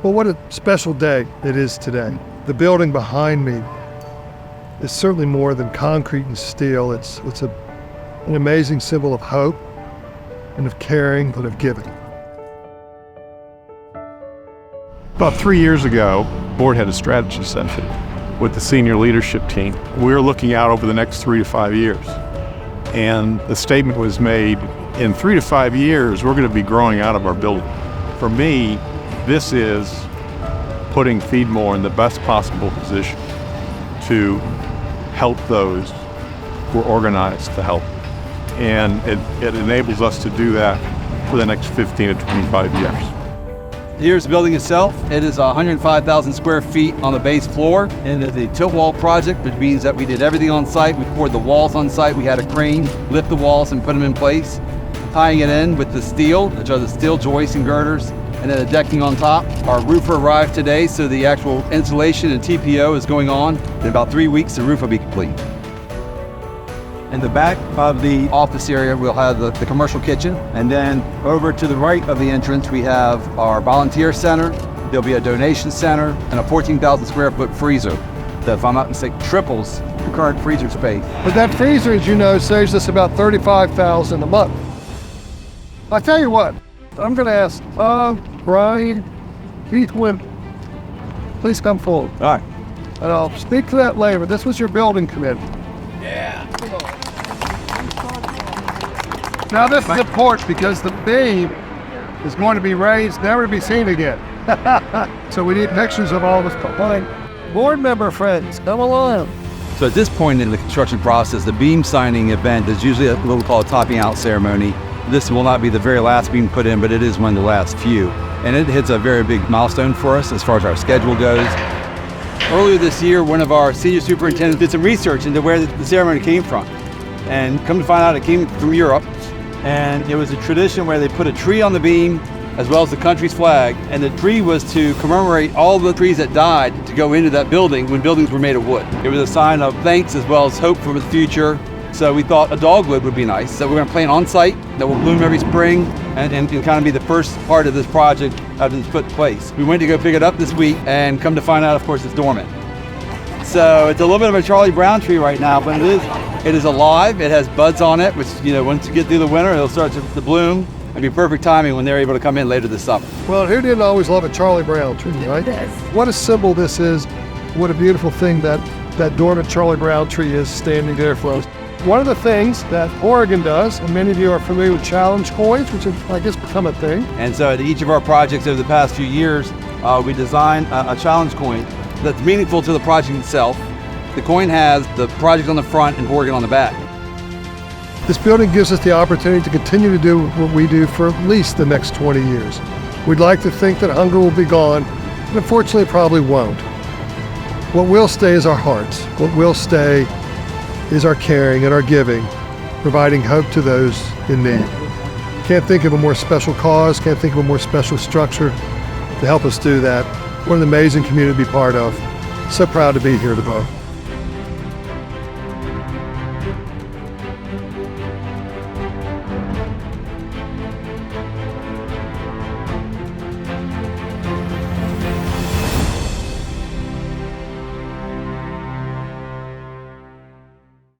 Well, what a special day it is today. The building behind me is certainly more than concrete and steel. It's an amazing symbol of hope and of caring and of giving. About 3 years ago, the board had a strategy session with the senior leadership team. We were looking out over the next 3 to 5 years. And the statement was made, in 3 to 5 years, we're going to be growing out of our building. For me, this is putting Feedmore in the best possible position to help those who are organized to help. And it enables us to do that for the next 15 to 25 years. Here's the building itself. It is 105,000 square feet on the base floor, and it's a tilt wall project, which means that we did everything on site. We poured the walls on site. We had a crane lift the walls and put them in place, tying it in with the steel, which are the steel joists and girders, and then the decking on top. Our roofer arrived today, so the actual installation and TPO is going on. In about 3 weeks, the roof will be complete. In the back of the office area, we'll have the commercial kitchen. And then over to the right of the entrance, we have our volunteer center. There'll be a donation center and a 14,000 square foot freezer that, if I'm not mistaken, triples the current freezer space. But that freezer, as you know, saves us about $35,000 a month. I tell you what, I'm going to ask Brian, Keith Wimp, please come forward. All right. And I'll speak to that later. This was your building committee. Yeah. Now this is important because the beam is going to be raised, never to be seen again. So we need pictures of all this. Board member friends, come along. So at this point in the construction process, the beam signing event is usually what we call a topping out ceremony. This will not be the very last beam put in, but it is one of the last few. And it hits a very big milestone for us as far as our schedule goes. Earlier this year, one of our senior superintendents did some research into where the ceremony came from. And come to find out, it came from Europe. And it was a tradition where they put a tree on the beam as well as the country's flag. And the tree was to commemorate all the trees that died to go into that building when buildings were made of wood. It was a sign of thanks as well as hope for the future. So we thought a dogwood would be nice. So we're going to plant on site that will bloom every spring and kind of be the first part of this project that is put in place. We went to go pick it up this week and come to find out, of course, it's dormant. So it's a little bit of a Charlie Brown tree right now, but it is alive. It has buds on it, which, once you get through the winter, it'll start to bloom. It'll be perfect timing when they're able to come in later this summer. Well, who didn't always love a Charlie Brown tree, right? Yes. What a symbol this is. What a beautiful thing that dormant Charlie Brown tree is standing there for us. One of the things that Oregon does, and many of you are familiar with challenge coins, which have, I guess, become a thing. And so at each of our projects over the past few years, we designed a challenge coin that's meaningful to the project itself. The coin has the project on the front and Oregon on the back. This building gives us the opportunity to continue to do what we do for at least the next 20 years. We'd like to think that hunger will be gone, but unfortunately it probably won't. What will stay is our hearts. What will stay is our caring and our giving, providing hope to those in need. Can't think of a more special cause, can't think of a more special structure to help us do that. What an amazing community to be part of. So proud to be here today.